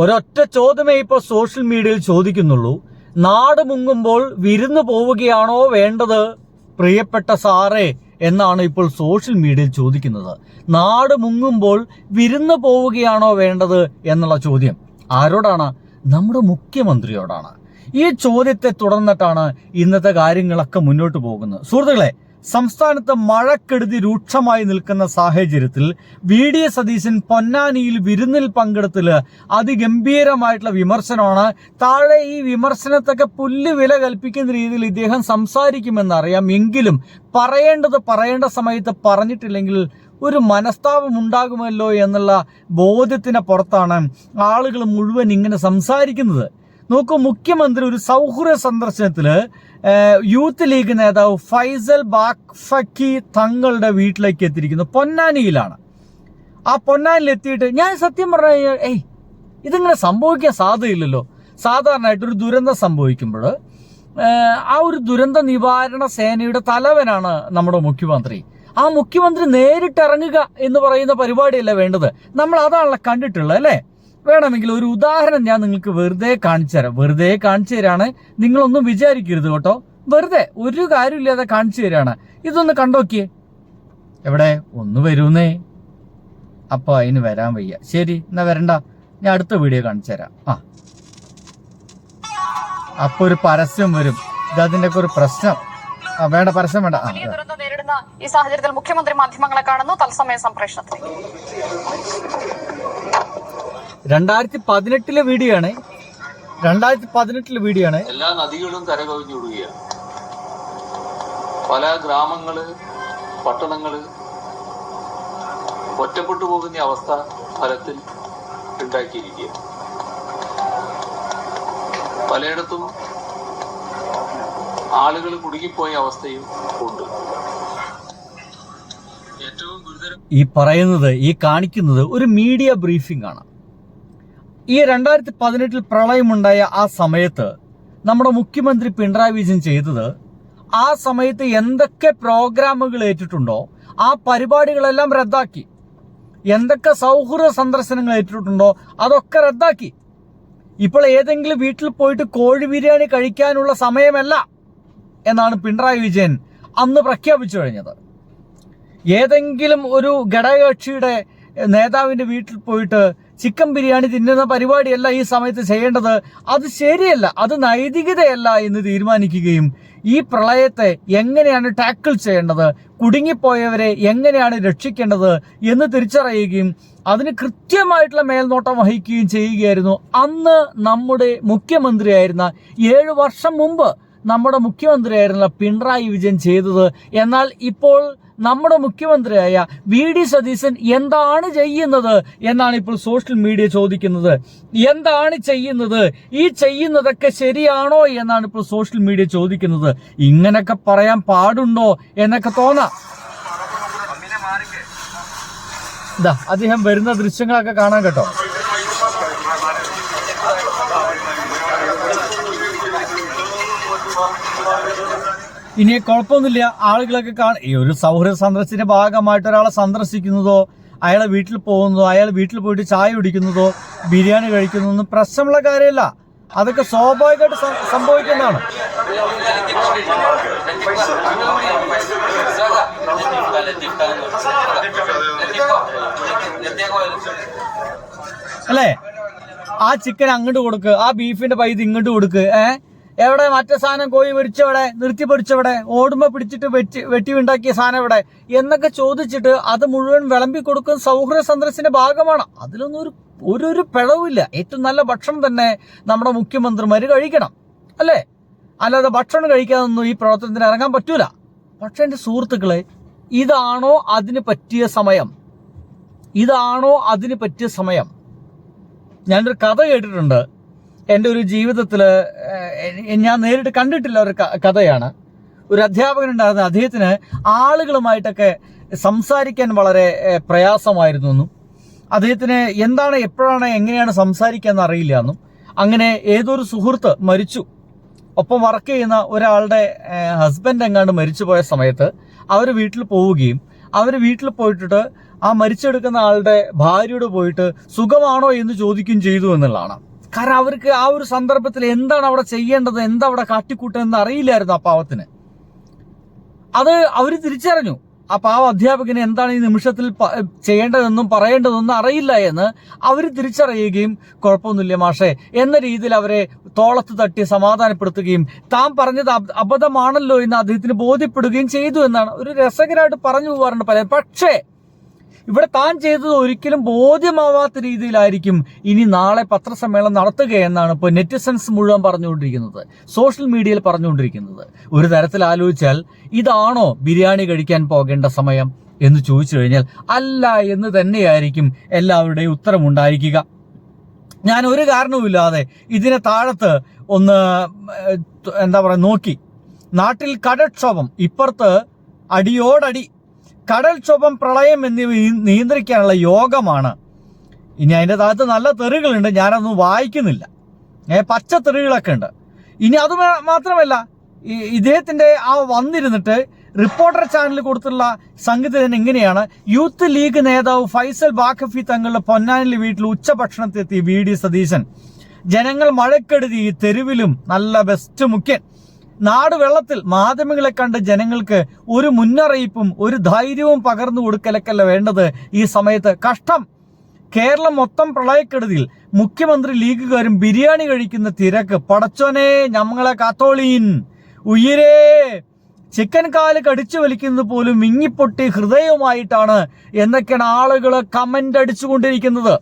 ഒരൊറ്റ ചോദ്യമേ ഇപ്പോൾ സോഷ്യൽ മീഡിയയിൽ ചോദിക്കുന്നുള്ളൂ. നാട് മുങ്ങുമ്പോൾ വിരുന്ന് പോവുകയാണോ വേണ്ടത് പ്രിയപ്പെട്ട സാറേ എന്നാണ് ഇപ്പോൾ സോഷ്യൽ മീഡിയയിൽ ചോദിക്കുന്നത്. നാട് മുങ്ങുമ്പോൾ വിരുന്ന് പോവുകയാണോ വേണ്ടത് എന്നുള്ള ചോദ്യം ആരോടാണ്? നമ്മുടെ മുഖ്യമന്ത്രിയോടാണ്. ഈ ചോദ്യത്തെ തുടർന്നിട്ടാണ് ഇന്നത്തെ കാര്യങ്ങളൊക്കെ മുന്നോട്ട് പോകുന്നത്. സുഹൃത്തുക്കളെ, സംസ്ഥാനത്ത് മഴക്കെടുതി രൂക്ഷമായി നിൽക്കുന്ന സാഹചര്യത്തിൽ വി.ഡി. സതീശൻ പൊന്നാനിയിൽ വിരുന്നിൽ പങ്കെടുത്തിൽ അതിഗംഭീരമായിട്ടുള്ള വിമർശനമാണ്. താഴെ ഈ വിമർശനത്തൊക്കെ പുല്ല് വില കൽപ്പിക്കുന്ന രീതിയിൽ ഇദ്ദേഹം സംസാരിക്കുമെന്നറിയാം. എങ്കിലും പറയേണ്ട സമയത്ത് പറഞ്ഞിട്ടില്ലെങ്കിൽ ഒരു മനസ്താപം ഉണ്ടാകുമല്ലോ എന്നുള്ള ബോധ്യത്തിന് പുറത്താണ് ആളുകൾ മുഴുവൻ ഇങ്ങനെ സംസാരിക്കുന്നത്. നോക്കൂ, മുഖ്യമന്ത്രി ഒരു സൗഹൃദ സന്ദർശനത്തില് യൂത്ത് ലീഗ് നേതാവ് ഫൈസൽ ബാഖ്ഫക്കി തങ്ങളുടെ വീട്ടിലേക്ക് എത്തിയിരിക്കുന്നു. പൊന്നാനിയിലാണ്. ആ പൊന്നാനിയിൽ എത്തിയിട്ട് ഞാൻ സത്യം പറഞ്ഞു കഴിഞ്ഞാൽ ഇതിങ്ങനെ സംഭവിക്കാൻ സാധ്യതയില്ലല്ലോ. സാധാരണയായിട്ട് ഒരു ദുരന്തം സംഭവിക്കുമ്പോൾ ആ ഒരു ദുരന്ത നിവാരണ സേനയുടെ തലവനാണ് നമ്മുടെ മുഖ്യമന്ത്രി. ആ മുഖ്യമന്ത്രി നേരിട്ട് ഇറങ്ങുക എന്ന് പറയുന്ന പരിപാടിയല്ല വേണ്ടത്. നമ്മൾ അതാണല്ലോ കണ്ടിട്ടുള്ളത്, അല്ലേ? വേണമെങ്കിൽ ഒരു ഉദാഹരണം ഞാൻ നിങ്ങൾക്ക് വെറുതെ കാണിച്ചു തരാണ്. നിങ്ങളൊന്നും വിചാരിക്കരുത് കേട്ടോ. വെറുതെ ഒരു കാര്യമില്ലാതെ കാണിച്ചു തരാണ്. ഇതൊന്ന് കണ്ടോക്കിയേ. എവിടെ ഒന്ന് വരൂന്നേ. അപ്പൊ അതിന് വരാൻ വയ്യ. ശരി, എന്നാ വരണ്ട, ഞാൻ അടുത്ത വീഡിയോ കാണിച്ചു തരാം. അപ്പൊ ഒരു പരസ്യം വരും. ഇതതിന്റെ ഒക്കെ ഒരു പ്രശ്നം. വേണ്ട, പരസ്യം വേണ്ട. നേരിടുന്ന ഈ സാഹചര്യത്തിൽ മുഖ്യമന്ത്രി മാധ്യമങ്ങളെ കാണുന്നു. തത്സമയ സംപ്രേഷണത്തിൽ 2018 വീഡിയോ ആണ്. 2018 വീഡിയോ ആണ്. എല്ലാ നദികളും കരകവിഞ്ഞൊഴുകുകയാണ്. പല ഗ്രാമങ്ങള്, പട്ടണങ്ങള് ഒറ്റപ്പെട്ടു പോകുന്ന അവസ്ഥ ഫലത്തിൽ ഉണ്ടാക്കിയിരിക്കുക. പലയിടത്തും ആളുകൾ കുടുങ്ങിപ്പോയ അവസ്ഥയും ഉണ്ട്. ഏറ്റവും ഗുരുതരം ഈ കാണിക്കുന്നത് ഒരു മീഡിയ ബ്രീഫിംഗ് ആണ്. ഈ 2018 പ്രളയമുണ്ടായ ആ സമയത്ത് നമ്മുടെ മുഖ്യമന്ത്രി പിണറായി വിജയൻ ചെയ്തത്, ആ സമയത്ത് എന്തൊക്കെ പ്രോഗ്രാമുകൾ ഏറ്റിട്ടുണ്ടോ ആ പരിപാടികളെല്ലാം റദ്ദാക്കി. എന്തൊക്കെ സൗഹൃദ സന്ദർശനങ്ങൾ ഏറ്റിട്ടുണ്ടോ അതൊക്കെ റദ്ദാക്കി. ഇപ്പോൾ ഏതെങ്കിലും വീട്ടിൽ പോയിട്ട് കോഴി ബിരിയാണി കഴിക്കാനുള്ള സമയമല്ല എന്നാണ് പിണറായി വിജയൻ അന്ന് പ്രഖ്യാപിച്ചു കഴിഞ്ഞത്. ഏതെങ്കിലും ഒരു ഘടകകക്ഷിയുടെ നേതാവിന്റെ വീട്ടിൽ പോയിട്ട് ചിക്കൻ ബിരിയാണി തിന്നുന്ന പരിപാടിയല്ല ഈ സമയത്ത് ചെയ്യേണ്ടത്. അത് ശരിയല്ല, അത് നൈതികതയല്ല എന്ന് തീരുമാനിക്കുകയും ഈ പ്രളയത്തെ എങ്ങനെയാണ് ടാക്കിൾ ചെയ്യേണ്ടത്, കുടുങ്ങിപ്പോയവരെ എങ്ങനെയാണ് രക്ഷിക്കേണ്ടത് എന്ന് തിരിച്ചറിയുകയും അതിന് കൃത്യമായിട്ടുള്ള മേൽനോട്ടം വഹിക്കുകയും ചെയ്യുകയായിരുന്നു അന്ന് നമ്മുടെ മുഖ്യമന്ത്രിയായിരുന്ന 7 വർഷം മുമ്പ് നമ്മുടെ മുഖ്യമന്ത്രിയായിരുന്ന പിണറായി വിജയൻ ചെയ്തത്. എന്നാൽ ഇപ്പോൾ നമ്മുടെ മുഖ്യമന്ത്രിയായ വി.ഡി. സതീശൻ എന്താണ് ചെയ്യുന്നത് എന്നാണ് ഇപ്പോൾ സോഷ്യൽ മീഡിയ ചോദിക്കുന്നത്. എന്താണ് ചെയ്യുന്നത്? ഈ ചെയ്യുന്നതൊക്കെ ശരിയാണോ എന്നാണ് ഇപ്പോൾ സോഷ്യൽ മീഡിയ ചോദിക്കുന്നത്. ഇങ്ങനൊക്കെ പറയാൻ പാടുണ്ടോ എന്നൊക്കെ തോന്നാം. അദ്ദേഹം വരുന്ന ദൃശ്യങ്ങളൊക്കെ കാണാൻ കേട്ടോ. ഇനി കുഴപ്പമൊന്നുമില്ല, ആളുകളൊക്കെ ഈ ഒരു സൗഹൃദ സന്ദർശനത്തിന്റെ ഭാഗമായിട്ട് ഒരാളെ സന്ദർശിക്കുന്നതോ അയാളെ വീട്ടിൽ പോകുന്നതോ അയാൾ വീട്ടിൽ പോയിട്ട് ചായ കുടിക്കുന്നതോ ബിരിയാണി കഴിക്കുന്നതൊന്നും പ്രശ്നമുള്ള കാര്യമല്ല. അതൊക്കെ സ്വാഭാവികമായിട്ട് സംഭവിക്കുന്നതാണ്. അല്ലേ? ആ ചിക്കൻ അങ്ങോട്ട് കൊടുക്ക്, ആ ബീഫിന്റെ പൈസ ഇങ്ങോട്ട് കൊടുക്ക്. എവിടെ മറ്റേ സാധനം കോഴി പൊരിച്ചവിടെ, നിർത്തി പൊരിച്ചവിടെ, ഓടുമ്പോ പിടിച്ചിട്ട് വെട്ടി ഉണ്ടാക്കിയ സാധനം എവിടെ എന്നൊക്കെ ചോദിച്ചിട്ട് അത് മുഴുവൻ വിളമ്പി കൊടുക്കുന്ന സൗഹൃദ സന്ദർശനത്തിന്റെ ഭാഗമാണ്. അതിലൊന്നും ഒരു പിഴവില്ല. ഏറ്റവും നല്ല ഭക്ഷണം തന്നെ നമ്മുടെ മുഖ്യമന്ത്രിമാര് കഴിക്കണം, അല്ലേ? അല്ലാതെ ഭക്ഷണം കഴിക്കാതൊന്നും ഈ പ്രവർത്തനത്തിന് ഇറങ്ങാൻ പറ്റൂല. പക്ഷെ എന്റെ സുഹൃത്തുക്കളെ, ഇതാണോ അതിന് പറ്റിയ സമയം? ഞാനൊരു കഥ കേട്ടിട്ടുണ്ട്. എൻ്റെ ഒരു ജീവിതത്തിൽ ഞാൻ നേരിട്ട് കണ്ടിട്ടില്ല ഒരു കഥയാണ്. ഒരു അധ്യാപകനുണ്ടായിരുന്ന അദ്ദേഹത്തിന് ആളുകളുമായിട്ടൊക്കെ സംസാരിക്കാൻ വളരെ പ്രയാസമായിരുന്നു എന്നും അദ്ദേഹത്തിന് എന്താണ്, എപ്പോഴാണ്, എങ്ങനെയാണ് സംസാരിക്കാന്ന് അറിയില്ല എന്നും അങ്ങനെ ഏതൊരു സുഹൃത്ത് മരിച്ചു. ഒപ്പം വർക്ക് ചെയ്യുന്ന ഒരാളുടെ ഹസ്ബൻഡ് എങ്ങാണ്ട് മരിച്ചു പോയ സമയത്ത് അവർ വീട്ടിൽ പോവുകയും അവർ വീട്ടിൽ പോയിട്ട് ആ മരിച്ചെടുക്കുന്ന ആളുടെ ഭാര്യയോട് പോയിട്ട് സുഖമാണോ എന്ന് ചോദിക്കുകയും ചെയ്തു എന്നുള്ളതാണ്. കാരണം അവർക്ക് ആ ഒരു സന്ദർഭത്തിൽ എന്താണ് അവിടെ ചെയ്യേണ്ടത്, എന്താ അവിടെ കാട്ടിക്കൂട്ടുന്നത് അറിയില്ലായിരുന്നു ആ പാവത്തിന്. അത് അവർ തിരിച്ചറിഞ്ഞു. ആ പാവ അധ്യാപകന് എന്താണ് ഈ നിമിഷത്തിൽ ചെയ്യേണ്ടതെന്നും പറയേണ്ടതെന്നും അറിയില്ല എന്ന് അവർ തിരിച്ചറിയുകയും കുഴപ്പമൊന്നുമില്ല മാഷേ എന്ന രീതിയിൽ അവരെ തോളത്ത് തട്ടി സമാധാനപ്പെടുത്തുകയും താൻ പറഞ്ഞത് അബദ്ധമാണല്ലോ എന്ന് അദ്ദേഹത്തിന് ബോധ്യപ്പെടുകയും ചെയ്തു എന്നാണ് ഒരു രസകരമായിട്ട് പറഞ്ഞു പോകാറുണ്ട് പലരും. പക്ഷേ ഇവിടെ താൻ ചെയ്തത് ഒരിക്കലും ബോധ്യമാവാത്ത രീതിയിലായിരിക്കും ഇനി നാളെ പത്രസമ്മേളനം നടത്തുക എന്നാണ് ഇപ്പോൾ നെറ്റിസൺസ് മുഴുവൻ പറഞ്ഞുകൊണ്ടിരിക്കുന്നത്, സോഷ്യൽ മീഡിയയിൽ പറഞ്ഞുകൊണ്ടിരിക്കുന്നത്. ഒരു തരത്തിൽ ആലോചിച്ചാൽ ഇതാണോ ബിരിയാണി കഴിക്കാൻ പോകേണ്ട സമയം എന്ന് ചോദിച്ചു കഴിഞ്ഞാൽ അല്ല എന്ന് തന്നെയായിരിക്കും എല്ലാവരുടെയും ഉത്തരമുണ്ടായിരിക്കുക. ഞാൻ ഒരു കാരണവുമില്ലാതെ ഇതിനെ താഴത്ത് ഒന്ന് എന്താ പറയുക നോക്കി. നാട്ടിൽ കടൽക്ഷോഭം, ഇപ്പുറത്ത് അടിയോടടി കടൽക്ഷോഭം, പ്രളയം എന്നിവ നിയന്ത്രിക്കാനുള്ള യോഗമാണ്. ഇനി അതിൻ്റെ താഴത്ത് നല്ല തെറികളുണ്ട്, ഞാനതൊന്നും വായിക്കുന്നില്ല. പച്ച തെറികളൊക്കെ ഉണ്ട്. ഇനി അത് മാത്രമല്ല, ഇദ്ദേഹത്തിൻ്റെ ആ വന്നിരുന്നിട്ട് റിപ്പോർട്ടർ ചാനലിൽ കൊടുത്തുള്ള സംഗീതം എങ്ങനെയാണ്, യൂത്ത് ലീഗ് നേതാവ് ഫൈസൽ ബാഖഫി തങ്ങളുടെ പൊന്നാനിലെ വീട്ടിൽ ഉച്ചഭക്ഷണത്തെത്തി VD സതീശൻ. ജനങ്ങൾ മഴക്കെടുതി, തെരുവിലും നല്ല ബെസ്റ്റ് മുഖ്യൻ. നാട് വെള്ളത്തിൽ, മാധ്യമങ്ങളെ കണ്ട് ജനങ്ങൾക്ക് ഒരു മുന്നറിയിപ്പും ഒരു ധൈര്യവും പകർന്നു കൊടുക്കലൊക്കെയല്ല വേണ്ടത് ഈ സമയത്ത്. കഷ്ടം, കേരളം മൊത്തം പ്രളയക്കെടുതിയിൽ, മുഖ്യമന്ത്രി ലീഗുകാരും ബിരിയാണി കഴിക്കുന്ന തിരക്ക്. പടച്ചോനെ ഞമ്മങ്ങളെ കാത്തോളീൻ, ഉയരേ ചിക്കൻ കാല് കടിച്ചു വലിക്കുന്നത് പോലും വിങ്ങിപ്പൊട്ടി ഹൃദയവുമായിട്ടാണ് എന്നൊക്കെയാണ് ആളുകൾ കമന്റ് അടിച്ചുകൊണ്ടിരിക്കുന്നത്.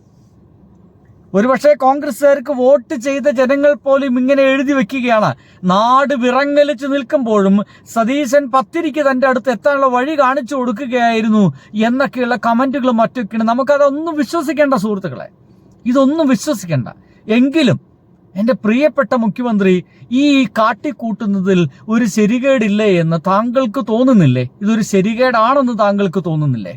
ഒരുപക്ഷെ കോൺഗ്രസ്സുകാർക്ക് വോട്ട് ചെയ്ത ജനങ്ങൾ പോലും ഇങ്ങനെ എഴുതി വെക്കുകയാണ്. നാട് വിറങ്ങലിച്ച് നിൽക്കുമ്പോഴും സതീശൻ പത്തിരിക്ക് തൻ്റെ അടുത്ത് എത്താനുള്ള വഴി കാണിച്ചു കൊടുക്കുകയായിരുന്നു എന്നൊക്കെയുള്ള കമന്റുകളും മറ്റൊക്കെയാണ്. നമുക്കതൊന്നും വിശ്വസിക്കേണ്ട സുഹൃത്തുക്കളെ, ഇതൊന്നും വിശ്വസിക്കേണ്ട. എങ്കിലും എൻ്റെ പ്രിയപ്പെട്ട മുഖ്യമന്ത്രി ഈ കാട്ടിക്കൂട്ടുന്നതിൽ ഒരു ശരികേടില്ലേ എന്ന് താങ്കൾക്ക് തോന്നുന്നില്ലേ? ഇതൊരു ശരികേടാണെന്ന് താങ്കൾക്ക് തോന്നുന്നില്ലേ?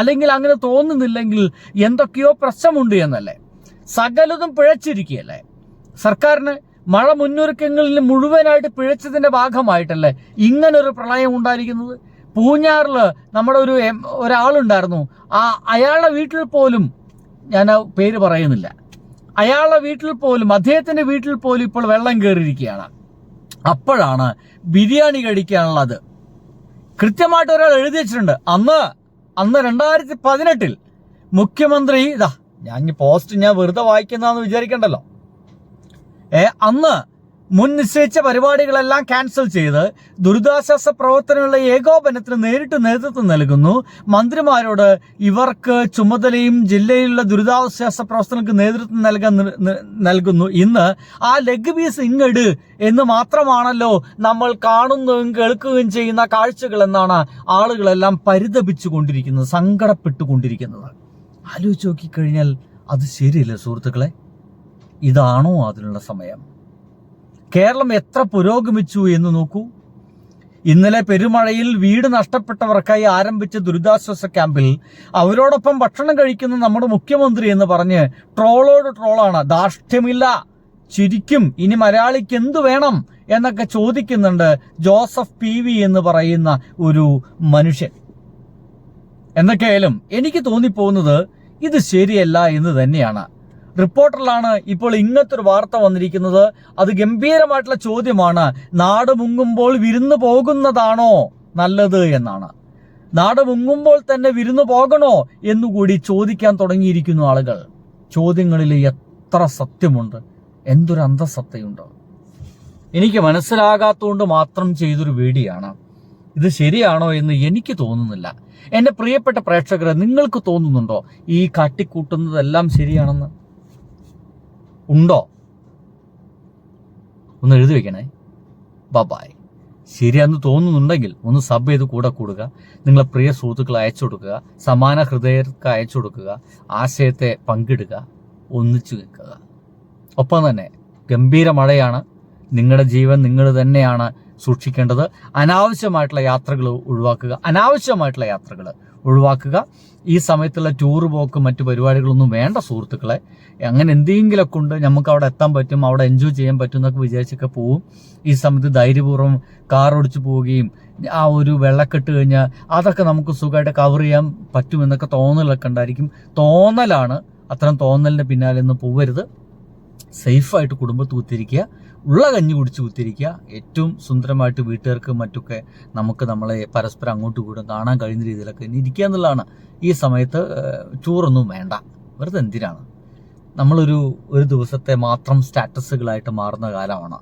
അല്ലെങ്കിൽ അങ്ങനെ തോന്നുന്നില്ലെങ്കിൽ എന്തൊക്കെയോ പ്രശ്നമുണ്ട് എന്നല്ലേ? സകലതും പിഴച്ചിരിക്കുകയല്ലേ? സർക്കാരിന് മഴ മുന്നൊരുക്കങ്ങളിൽ മുഴുവനായിട്ട് പിഴച്ചതിന്റെ ഭാഗമായിട്ടല്ലേ ഇങ്ങനൊരു പ്രളയം ഉണ്ടായിരിക്കുന്നത്? പൂഞ്ഞാറില് നമ്മുടെ ഒരാളുണ്ടായിരുന്നു. അയാളുടെ വീട്ടിൽ പോലും, ഞാൻ ആ പേര് പറയുന്നില്ല, അയാളുടെ വീട്ടിൽ പോലും, അദ്ദേഹത്തിന്റെ വീട്ടിൽ പോലും ഇപ്പോൾ വെള്ളം കയറിയിരിക്കുകയാണ്. അപ്പോഴാണ് ബിരിയാണി കഴിക്കാനുള്ളത് കൃത്യമായിട്ട് ഒരാൾ എഴുതി വെച്ചിട്ടുണ്ട്. അന്ന് 2018 മുഖ്യമന്ത്രി ഞാൻ പോസ്റ്റ് വെറുതെ വായിക്കുന്നതെന്ന് വിചാരിക്കണ്ടല്ലോ. അന്ന് മുൻ നിശ്ചയിച്ച പരിപാടികളെല്ലാം ക്യാൻസൽ ചെയ്ത് ദുരിതാശ്വാസ പ്രവർത്തനങ്ങളുടെ ഏകോപനത്തിന് നേരിട്ട് നേതൃത്വം നൽകുന്നു. മന്ത്രിമാരോട് ഇവർക്ക് ചുമതലയും ജില്ലയിലുള്ള ദുരിതാശ്വാസ പ്രവർത്തനങ്ങൾക്ക് നേതൃത്വം നൽകുന്നു. ഇന്ന് ആ ലെഗ് പീസ് ഇങ്ങട് എന്ന് മാത്രമാണല്ലോ നമ്മൾ കാണുന്നതും കേൾക്കുകയും ചെയ്യുന്ന കാഴ്ചകൾ എന്നാണ് ആളുകളെല്ലാം പരിതപിച്ചു കൊണ്ടിരിക്കുന്നത്, സങ്കടപ്പെട്ടുകൊണ്ടിരിക്കുന്നത്. ആലോചിച്ച് നോക്കിക്കഴിഞ്ഞാൽ അത് ശരിയല്ല സുഹൃത്തുക്കളെ. ഇതാണോ അതിനുള്ള സമയം? കേരളം എത്ര പുരോഗമിച്ചു എന്ന് നോക്കൂ. ഇന്നലെ പെരുമഴയിൽ വീട് നഷ്ടപ്പെട്ടവർക്കായി ആരംഭിച്ച ദുരിതാശ്വാസ ക്യാമ്പിൽ അവരോടൊപ്പം ഭക്ഷണം കഴിക്കുന്ന നമ്മുടെ മുഖ്യമന്ത്രി എന്ന് പറഞ്ഞ് ട്രോളോട് ട്രോളാണ്. ധാർഷ്ട്യമില്ല, ചിരിക്കും, ഇനി മലയാളിക്ക് എന്തു വേണം എന്നൊക്കെ ചോദിക്കുന്നുണ്ട് ജോസഫ് PV എന്ന് പറയുന്ന ഒരു മനുഷ്യൻ. എന്തൊക്കെയായാലും എനിക്ക് തോന്നിപ്പോകുന്നത് ഇത് ശരിയല്ല എന്ന് തന്നെയാണ്. റിപ്പോർട്ടറിലാണ് ഇപ്പോൾ ഇങ്ങനത്തെ ഒരു വാർത്ത വന്നിരിക്കുന്നത്. അത് ഗംഭീരമായിട്ടുള്ള ചോദ്യമാണ്. നാട് മുങ്ങുമ്പോൾ വിരുന്നു പോകുന്നതാണോ നല്ലത് എന്നാണ്. നാട് മുങ്ങുമ്പോൾ തന്നെ വിരുന്നു പോകണോ എന്നുകൂടി ചോദിക്കാൻ തുടങ്ങിയിരിക്കുന്നു ആളുകൾ. ചോദ്യങ്ങളിൽ എത്ര സത്യമുണ്ട്, എന്തൊരു അന്തസത്തയുണ്ട്. എനിക്ക് മനസ്സിലാകാത്തതുകൊണ്ട് മാത്രം ചെയ്തൊരു വീഡിയോയാണ്. ഇത് ശരിയാണോ എന്ന് എനിക്ക് തോന്നുന്നില്ല. എൻ്റെ പ്രിയപ്പെട്ട പ്രേക്ഷകരെ, നിങ്ങൾക്ക് തോന്നുന്നുണ്ടോ ഈ കാട്ടിക്കൂട്ടുന്നതെല്ലാം ശരിയാണെന്ന്? ഉണ്ടോ? ഒന്ന് എഴുതി വെക്കണേ. ബൈ. ശരിയാന്ന് തോന്നുന്നുണ്ടെങ്കിൽ ഒന്ന് സബ് ചെയ്ത് കൂടെ കൂടുക. നിങ്ങളെ പ്രിയ സുഹൃത്തുക്കളെ അയച്ചു കൊടുക്കുക, സമാന ഹൃദയർക്ക് അയച്ചു കൊടുക്കുക, ആശയത്തെ പങ്കിടുക, ഒന്നിച്ചു നിൽക്കുക. ഒപ്പം തന്നെ ഗംഭീര മഴയാണ്. നിങ്ങളുടെ ജീവൻ നിങ്ങൾ തന്നെയാണ് സൂക്ഷിക്കേണ്ടത്. അനാവശ്യമായിട്ടുള്ള യാത്രകൾ ഒഴിവാക്കുക. ഈ സമയത്തുള്ള ടൂർ പോക്ക് മറ്റു പരിപാടികളൊന്നും വേണ്ട സുഹൃത്തുക്കളെ. അങ്ങനെ എന്തെങ്കിലുമൊക്കെ ഉണ്ട്, നമുക്ക് അവിടെ എത്താൻ പറ്റും, അവിടെ എൻജോയ് ചെയ്യാൻ പറ്റും എന്നൊക്കെ വിചാരിച്ചൊക്കെ പോവും. ഈ സമയത്ത് ധൈര്യപൂർവ്വം കാർ ഓടിച്ചു പോവുകയും ആ ഒരു വെള്ളക്കെട്ട് കഴിഞ്ഞാൽ അതൊക്കെ നമുക്ക് സുഖമായിട്ട് കവർ ചെയ്യാൻ പറ്റുമെന്നൊക്കെ തോന്നലൊക്കെ ഉണ്ടായിരിക്കും. തോന്നലാണ്. അത്തരം തോന്നലിൻ്റെ പിന്നാലെ ഒന്നും പോവരുത്. സേഫായിട്ട് കുടുംബത്ത് കുത്തിരിക്കുക, ഉള്ള കഞ്ഞി കുടിച്ച് കുത്തിരിക്കുക. ഏറ്റവും സുന്ദരമായിട്ട് വീട്ടുകാർക്ക് മറ്റൊക്കെ നമുക്ക് നമ്മളെ പരസ്പരം അങ്ങോട്ടും ഇങ്ങോട്ടും കാണാൻ കഴിയുന്ന രീതിയിലൊക്കെ ഇരിക്കുക എന്നുള്ളതാണ്. ഈ സമയത്ത് ടൂറൊന്നും വേണ്ട. വെറുതെ എന്തിനാണ്? നമ്മളൊരു ദിവസത്തെ മാത്രം സ്റ്റാറ്റസുകളായിട്ട് മാറുന്ന കാലമാണ്.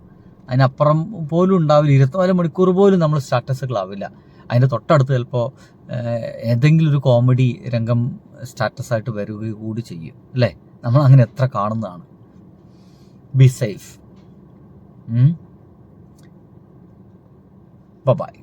അതിനപ്പുറം പോലും ഉണ്ടാവില്ല. 24 മണിക്കൂർ പോലും നമ്മൾ സ്റ്റാറ്റസുകളാവില്ല. അതിൻ്റെ തൊട്ടടുത്ത് ചിലപ്പോൾ ഏതെങ്കിലും ഒരു കോമഡി രംഗം സ്റ്റാറ്റസായിട്ട് വരിക കൂടി ചെയ്യും, അല്ലേ? നമ്മൾ അങ്ങനെ എത്ര കാണുന്നതാണ്. Be safe. ബൈ.